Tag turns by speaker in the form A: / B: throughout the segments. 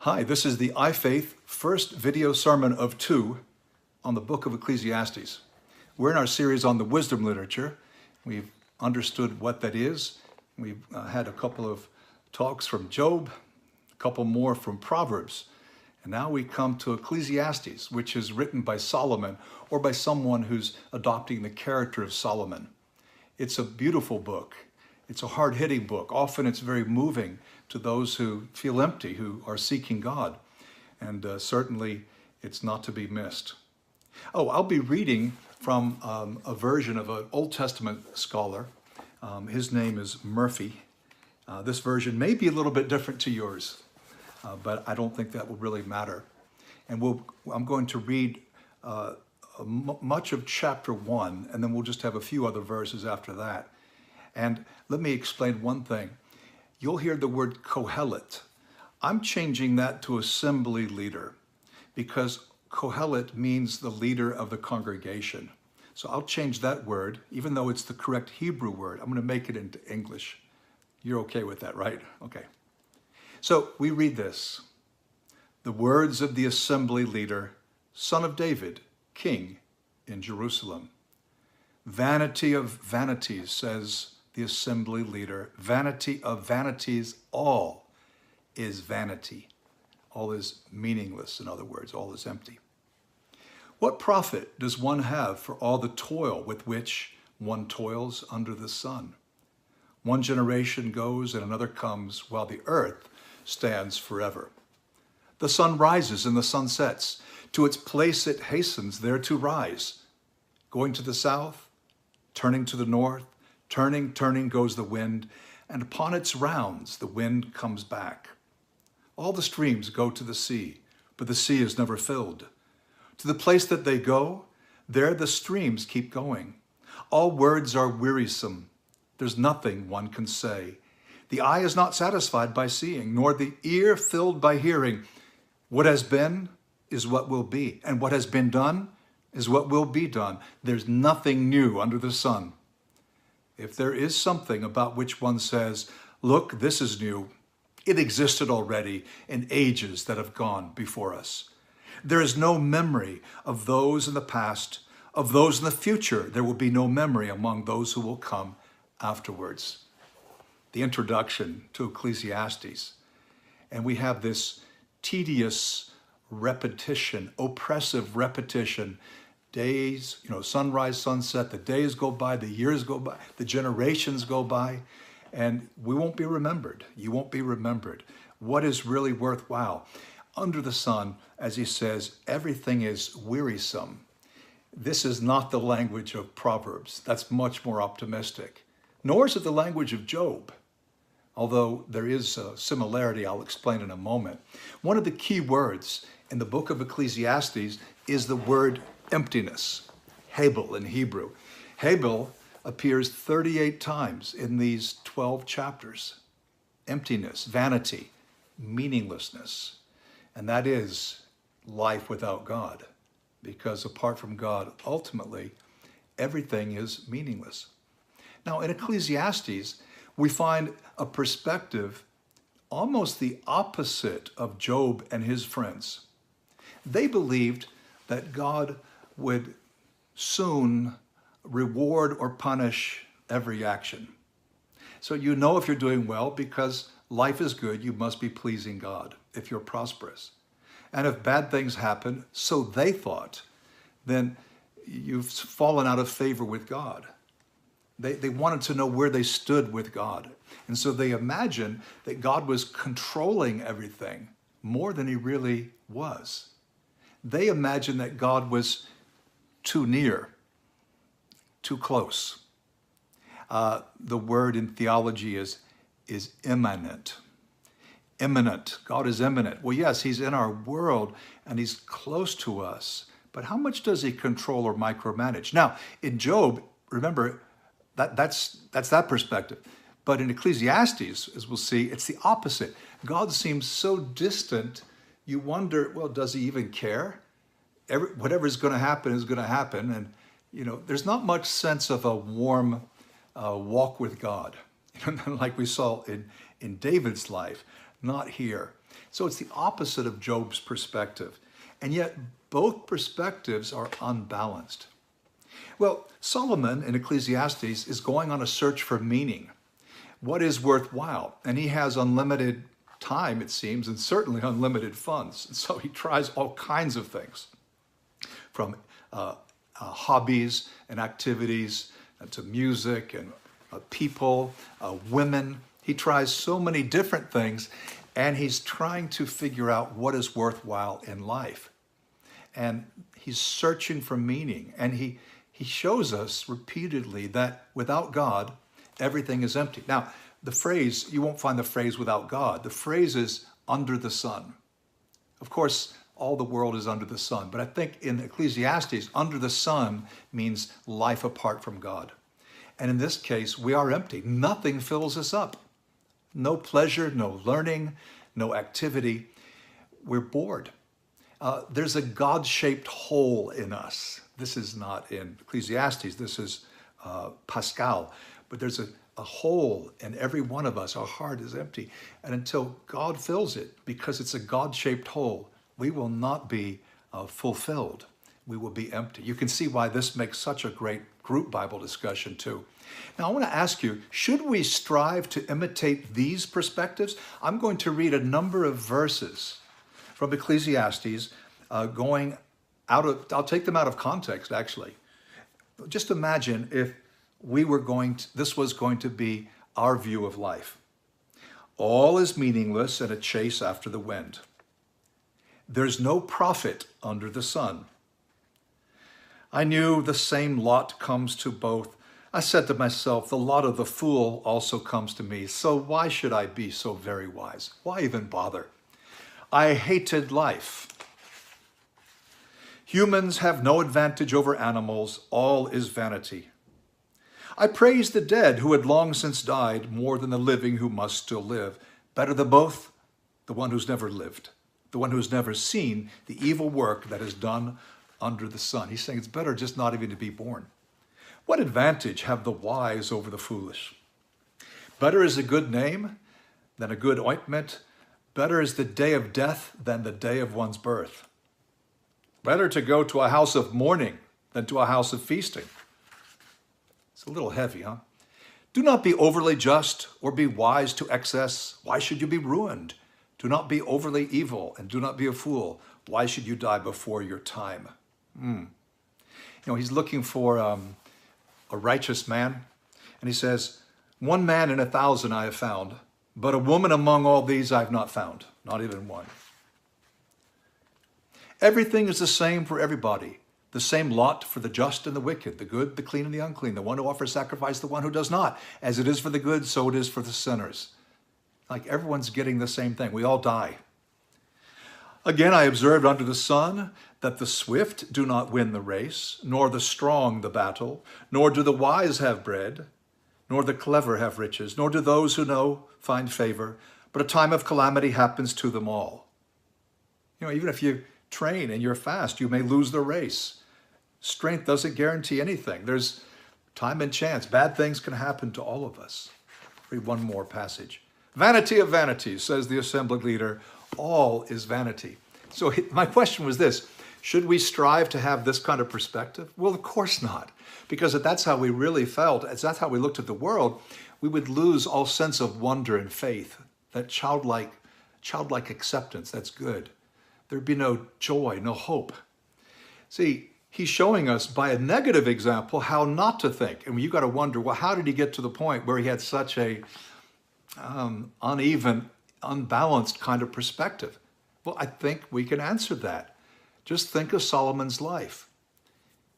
A: Hi, this is the iFaith first video sermon of two on the book of Ecclesiastes. We're in our series on the wisdom literature. We've understood what that is. We've had a couple of talks from Job, a couple more from Proverbs, and now we come to Ecclesiastes, which is written by Solomon or by someone who's adopting the character of Solomon. It's a beautiful book. It's a hard-hitting book. Often it's very moving to those who feel empty, who are seeking God. And certainly it's not to be missed. I'll be reading from a version of an Old Testament scholar. His name is Murphy. This version may be a little bit different to yours, but I don't think that will really matter. And I'm going to read much of chapter 1, and then we'll just have a few other verses after that. And let me explain one thing. You'll hear the word Kohelet. I'm changing that to assembly leader because Kohelet means the leader of the congregation. So I'll change that word, even though it's the correct Hebrew word. I'm going to make it into English. You're okay with that, right? Okay. So we read this. The words of the assembly leader, son of David, king in Jerusalem. Vanity of vanities, says the assembly leader. Vanity of vanities, all is vanity. All is meaningless, in other words, all is empty. What profit does one have for all the toil with which one toils under the sun? One generation goes and another comes, while the earth stands forever. The sun rises and the sun sets. To its place it hastens there to rise. Going to the south, turning to the north, turning goes the wind, and upon its rounds the wind comes back. All the streams go to the sea, but the sea is never filled. To the place that they go, there the streams keep going. All words are wearisome. There's nothing one can say. The eye is not satisfied by seeing, nor the ear filled by hearing. What has been is what will be, and what has been done is what will be done. There's nothing new under the sun. If there is something about which one says, look, this is new, it existed already in ages that have gone before us. There is no memory of those in the past, of those in the future. There will be no memory among those who will come afterwards. The introduction to Ecclesiastes. And we have this tedious repetition, oppressive repetition. Days, sunrise, sunset, the days go by, the years go by, the generations go by, and we won't be remembered. You won't be remembered. What is really worthwhile? Under the sun, as he says, everything is wearisome. This is not the language of Proverbs. That's much more optimistic. Nor is it the language of Job, although there is a similarity I'll explain in a moment. One of the key words in the book of Ecclesiastes is the word emptiness, Hebel in Hebrew. Hebel appears 38 times in these 12 chapters. Emptiness, vanity, meaninglessness. And that is life without God, because apart from God, ultimately, everything is meaningless. Now, in Ecclesiastes, we find a perspective almost the opposite of Job and his friends. They believed that God would soon reward or punish every action. So you know if you're doing well because life is good, you must be pleasing God if you're prosperous. And if bad things happen, so they thought, then you've fallen out of favor with God. They wanted to know where they stood with God. And so they imagined that God was controlling everything more than he really was. They imagined that God was too near, too close. The word in theology is immanent. Immanent. God is immanent. Well, yes, he's in our world and he's close to us. But how much does he control or micromanage? Now, in Job, remember, that's that perspective. But in Ecclesiastes, as we'll see, it's the opposite. God seems so distant, you wonder, well, does he even care? Whatever's going to happen is going to happen. And, there's not much sense of a warm walk with God, like we saw in David's life. not here. So it's the opposite of Job's perspective. And yet both perspectives are unbalanced. Well, Solomon in Ecclesiastes is going on a search for meaning. What is worthwhile? And he has unlimited time, it seems, and certainly unlimited funds. And so he tries all kinds of things, from hobbies and activities to music and people, women. He tries so many different things, and he's trying to figure out what is worthwhile in life. And he's searching for meaning. And he shows us repeatedly that without God, everything is empty. Now, the phrase, you won't find the phrase without God. The phrase is under the sun. Of course, all the world is under the sun. But I think in Ecclesiastes, under the sun means life apart from God. And in this case, we are empty. Nothing fills us up. No pleasure, no learning, no activity. We're bored. There's a God-shaped hole in us. This is not in Ecclesiastes. This is Pascal. But there's a hole in every one of us. Our heart is empty. And until God fills it, because it's a God-shaped hole, we will not be fulfilled. We will be empty. You can see why this makes such a great group Bible discussion too. Now I want to ask you, should we strive to imitate these perspectives? I'm going to read a number of verses from Ecclesiastes going out of, I'll take them out of context actually. Just imagine if this was going to be our view of life. All is meaningless and a chase after the wind. There's no profit under the sun. I knew the same lot comes to both. I said to myself, the lot of the fool also comes to me. So why should I be so very wise? Why even bother? I hated life. Humans have no advantage over animals. All is vanity. I praised the dead who had long since died more than the living who must still live. Better than both, the one who's never lived, the one who's never seen the evil work that is done under the sun. He's saying it's better just not even to be born. What advantage have the wise over the foolish? Better is a good name than a good ointment. Better is the day of death than the day of one's birth. Better to go to a house of mourning than to a house of feasting. It's a little heavy, huh? Do not be overly just or be wise to excess. Why should you be ruined? Do not be overly evil and do not be a fool. Why should you die before your time? You know, he's looking for a righteous man. And he says, 1 man in 1,000 I have found, but a woman among all these I've not found, not even one. Everything is the same for everybody. The same lot for the just and the wicked, the good, the clean, and the unclean, the one who offers sacrifice, the one who does not. As it is for the good, so it is for the sinners. Like everyone's getting the same thing. We all die. Again, I observed under the sun that the swift do not win the race, nor the strong the battle, nor do the wise have bread, nor the clever have riches, nor do those who know find favor, but a time of calamity happens to them all. You know, even if you train and you're fast, you may lose the race. Strength doesn't guarantee anything. There's time and chance. Bad things can happen to all of us. Read one more passage. Vanity of vanities, says the assembly leader, all is vanity. So my question was this, should we strive to have this kind of perspective? Well, of course not, because if that's how we really felt, if that's how we looked at the world, we would lose all sense of wonder and faith, that childlike acceptance, that's good. There'd be no joy, no hope. See, he's showing us by a negative example how not to think. And you got to wonder, well, how did he get to the point where he had such a uneven, unbalanced kind of perspective? Well, I think we can answer that. Just think of Solomon's life.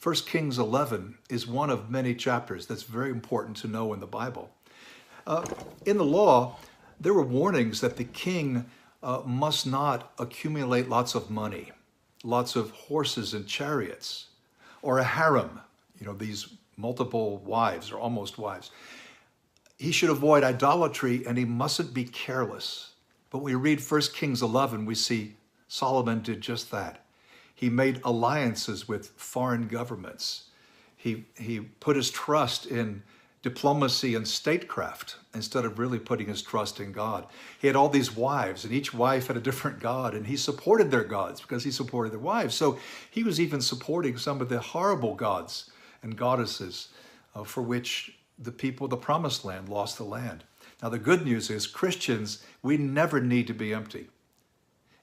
A: 1 Kings 11 is one of many chapters that's very important to know in the Bible. In the law, there were warnings that the king must not accumulate lots of money, lots of horses and chariots, or a harem, you know, these multiple wives or almost wives. He should avoid idolatry and he mustn't be careless. But we read 1 Kings 11, we see Solomon did just that. He made alliances with foreign governments. He put his trust in diplomacy and statecraft instead of really putting his trust in God. He had all these wives, and each wife had a different god, and he supported their gods because he supported their wives. So he was even supporting some of the horrible gods and goddesses for which the people of the promised land lost the land. Now the good news is, Christians, we never need to be empty.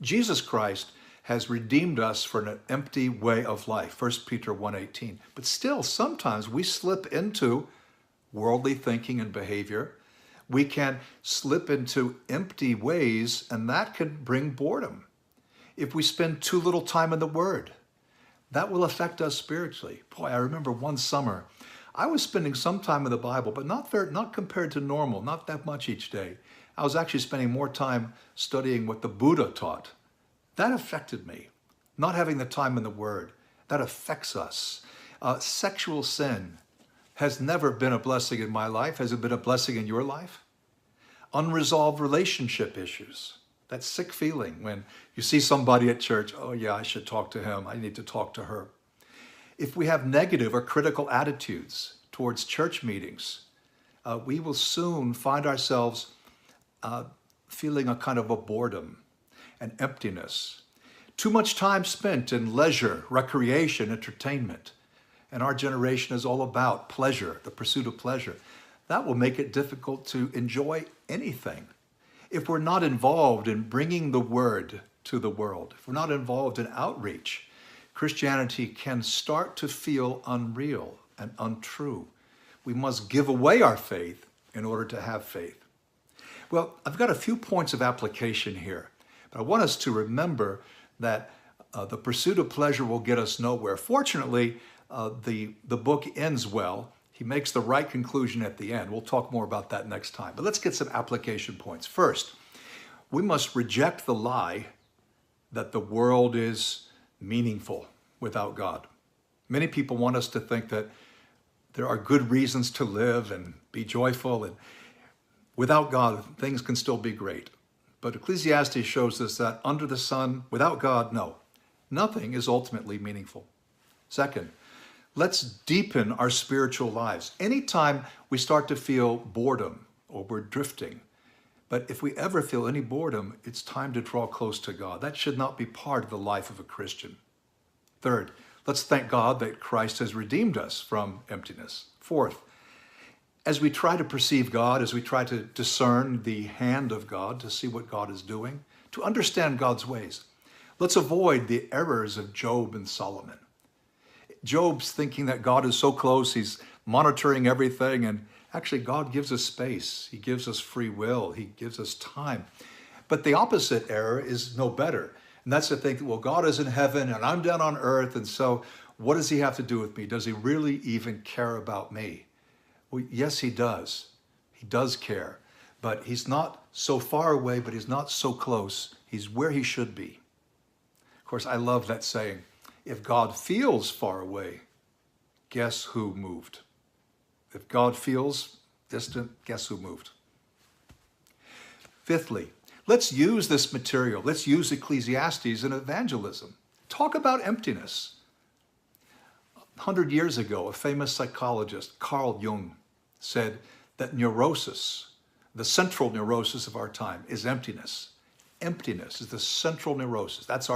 A: Jesus Christ has redeemed us for an empty way of life, 1 Peter 1:18. But still, sometimes we slip into worldly thinking and behavior. We can slip into empty ways, and that can bring boredom. If we spend too little time in the Word, that will affect us spiritually. Boy, I remember one summer, I was spending some time in the Bible, but not compared to normal, not that much each day. I was actually spending more time studying what the Buddha taught. That affected me. Not having the time in the Word, that affects us. Sexual sin has never been a blessing in my life. Has it been a blessing in your life? Unresolved relationship issues. That sick feeling when you see somebody at church, oh yeah, I should talk to him, I need to talk to her. If we have negative or critical attitudes towards church meetings, we will soon find ourselves feeling a kind of a boredom and emptiness. Too much time spent in leisure, recreation, entertainment. And our generation is all about pleasure, the pursuit of pleasure. That will make it difficult to enjoy anything. If we're not involved in bringing the Word to the world, if we're not involved in outreach, Christianity can start to feel unreal and untrue. We must give away our faith in order to have faith. Well, I've got a few points of application here, but I want us to remember that the pursuit of pleasure will get us nowhere. Fortunately, the book ends well. He makes the right conclusion at the end. We'll talk more about that next time. But let's get some application points. First, we must reject the lie that the world is meaningful without God. Many people want us to think that there are good reasons to live and be joyful, and without God, things can still be great. But Ecclesiastes shows us that under the sun, without God, no, nothing is ultimately meaningful. Second, let's deepen our spiritual lives. Anytime we start to feel boredom or we're drifting, but if we ever feel any boredom, it's time to draw close to God. That should not be part of the life of a Christian. Third, let's thank God that Christ has redeemed us from emptiness. Fourth, as we try to perceive God, as we try to discern the hand of God, to see what God is doing, to understand God's ways, let's avoid the errors of Job and Solomon. Job's thinking that God is so close, he's monitoring everything, and actually God gives us space. He gives us free will. He gives us time. But the opposite error is no better. And that's to think, well, God is in heaven and I'm down on earth, and so what does he have to do with me? Does he really even care about me? Well, yes, he does. He does care. But he's not so far away, but he's not so close. He's where he should be. Of course, I love that saying, if God feels far away, guess who moved? If God feels distant, guess who moved? Fifthly, let's use this material. Let's use Ecclesiastes in evangelism. Talk about emptiness. 100 years ago, a famous psychologist, Carl Jung, said that neurosis, the central neurosis of our time, is emptiness. Emptiness is the central neurosis. That's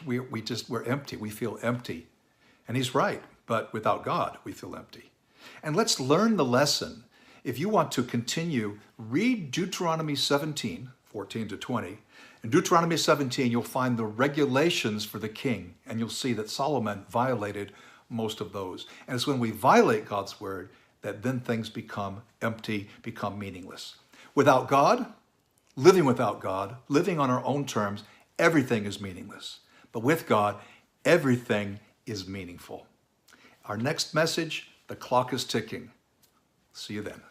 A: we're empty. We feel empty. And he's right, but without God, we feel empty. And let's learn the lesson. If you want to continue, read Deuteronomy 17, 14 to 20. In Deuteronomy 17, you'll find the regulations for the king, and you'll see that Solomon violated most of those. And it's when we violate God's word that then things become empty, become meaningless. Without God, living on our own terms, everything is meaningless. But with God, everything is meaningful. Our next message, the clock is ticking. See you then.